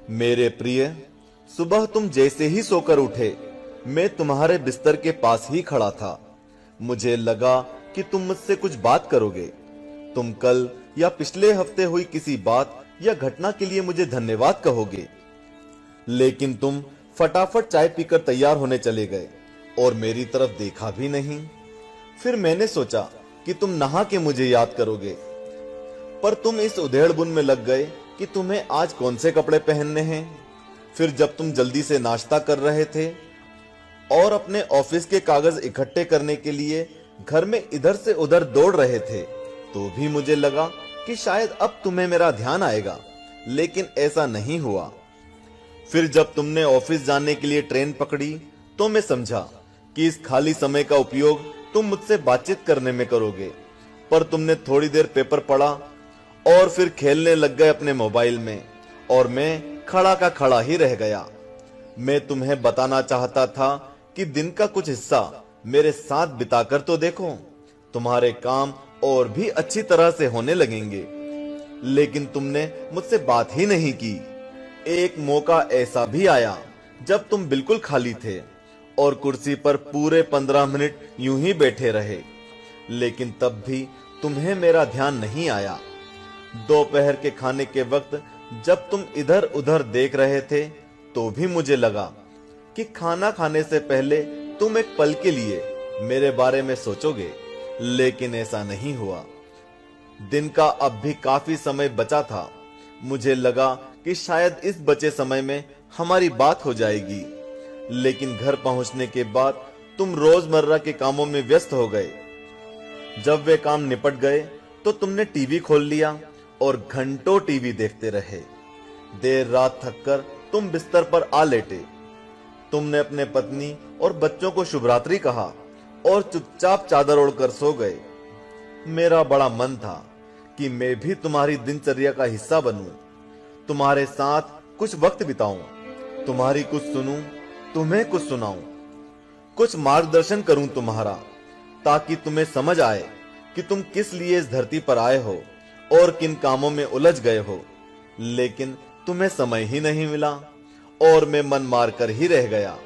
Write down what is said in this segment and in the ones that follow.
मेरे प्रिय, सुबह तुम जैसे ही सोकर उठे, मैं तुम्हारे बिस्तर के पास ही खड़ा था। मुझे लगा कि तुम मुझसे कुछ बात करोगे। तुम कल या पिछले हफ्ते हुई किसी बात या घटना के लिए मुझे धन्यवाद कहोगे, लेकिन तुम फटाफट चाय पीकर तैयार होने चले गए और मेरी तरफ देखा भी नहीं। फिर मैंने सोचा कि तुम नहा के मुझे याद करोगे, पर तुम इस उधेड़बुन में लग गए कि तुम्हें आज कौन से कपड़े पहनने हैं। फिर जब तुम जल्दी से नाश्ता कर रहे थे और अपने ऑफिस के कागज इकट्ठे करने के लिए घर में इधर से उधर दौड़ रहे थे, तो भी मुझे लगा कि शायद अब तुम्हें मेरा ध्यान आएगा, लेकिन ऐसा नहीं हुआ। फिर जब तुमने ऑफिस जाने के लिए ट्रेन पकड़ी, तो मैं समझा कि इस खाली समय का उपयोग तुम मुझसे बातचीत करने में करोगे, पर तुमने थोड़ी देर पेपर पढ़ा और फिर खेलने लग गए अपने मोबाइल में, और मैं खड़ा का खड़ा ही रह गया। मैं तुम्हें बताना चाहता था कि दिन का कुछ हिस्सा मेरे साथ बिताकर तो देखो, तुम्हारे काम और भी अच्छी तरह से होने लगेंगे, लेकिन तुमने मुझसे बात ही नहीं की। एक मौका ऐसा भी आया जब तुम बिल्कुल खाली थे और कुर्सी पर पूरे 15 मिनट यूं ही बैठे रहे, लेकिन तब भी तुम्हें मेरा ध्यान नहीं आया। दोपहर के खाने के वक्त जब तुम इधर उधर देख रहे थे, तो भी मुझे लगा कि खाना खाने से पहले तुम एक पल के लिए मेरे बारे में सोचोगे, लेकिन ऐसा नहीं हुआ। दिन का अब भी काफी समय बचा था। मुझे लगा कि शायद इस बचे समय में हमारी बात हो जाएगी, लेकिन घर पहुंचने के बाद तुम रोजमर्रा के कामों में व्यस्त हो गए। जब वे काम निपट गए तो तुमने टीवी खोल लिया और घंटों टीवी देखते रहे। देर रात थककर तुम बिस्तर पर आ लेटे। तुमने अपने पत्नी और बच्चों को शुभ रात्रि कहा और चुपचाप चादर ओढ़कर सो गए। मेरा बड़ा मन था कि मैं भी तुम्हारी दिनचर्या का हिस्सा बनूं, तुम्हारे साथ कुछ वक्त बिताऊं, तुम्हारी कुछ सुनूं, तुम्हें कुछ सुनाऊं, कुछ मार्गदर्शन करूं तुम्हारा, ताकि तुम्हें समझ आए कि तुम किस लिए इस धरती पर आए हो और किन कामों में उलझ गए हो। लेकिन तुम्हें समय ही नहीं मिला और मैं मन मार कर ही रह गया।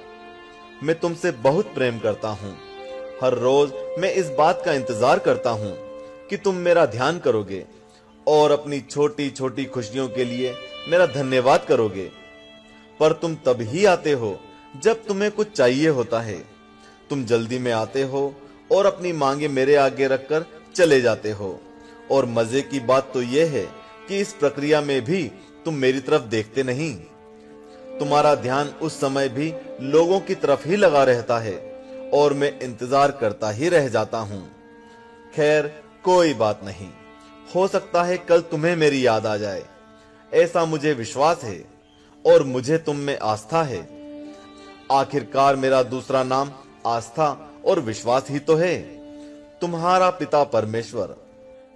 मैं तुमसे बहुत प्रेम करता हूं। हर रोज मैं इस बात का इंतजार करता हूं कि तुम मेरा ध्यान करोगे और अपनी छोटी छोटी खुशियों के लिए मेरा धन्यवाद करोगे। पर तुम तब ही आते हो जब तुम्हें कुछ चाहिए होता है। तुम जल्दी में आते हो और अपनी मांगे मेरे आगे रखकर चले जाते हो। और मजे की बात तो यह है कि इस प्रक्रिया में भी तुम मेरी तरफ देखते नहीं। तुम्हारा ध्यान उस समय भी लोगों की तरफ ही लगा रहता है और मैं इंतजार करता ही रह जाता हूं। खैर, कोई बात नहीं, हो सकता है कल तुम्हें मेरी याद आ जाए, ऐसा मुझे विश्वास है और मुझे तुम में आस्था है। आखिरकार मेरा दूसरा नाम आस्था और विश्वास ही तो है। तुम्हारा पिता परमेश्वर।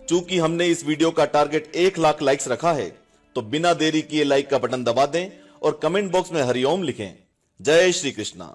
चूंकि हमने इस वीडियो का टारगेट 1 लाख लाइक्स रखा है, तो बिना देरी किए लाइक का बटन दबा दें और कमेंट बॉक्स में हरिओम लिखें। जय श्री कृष्णा।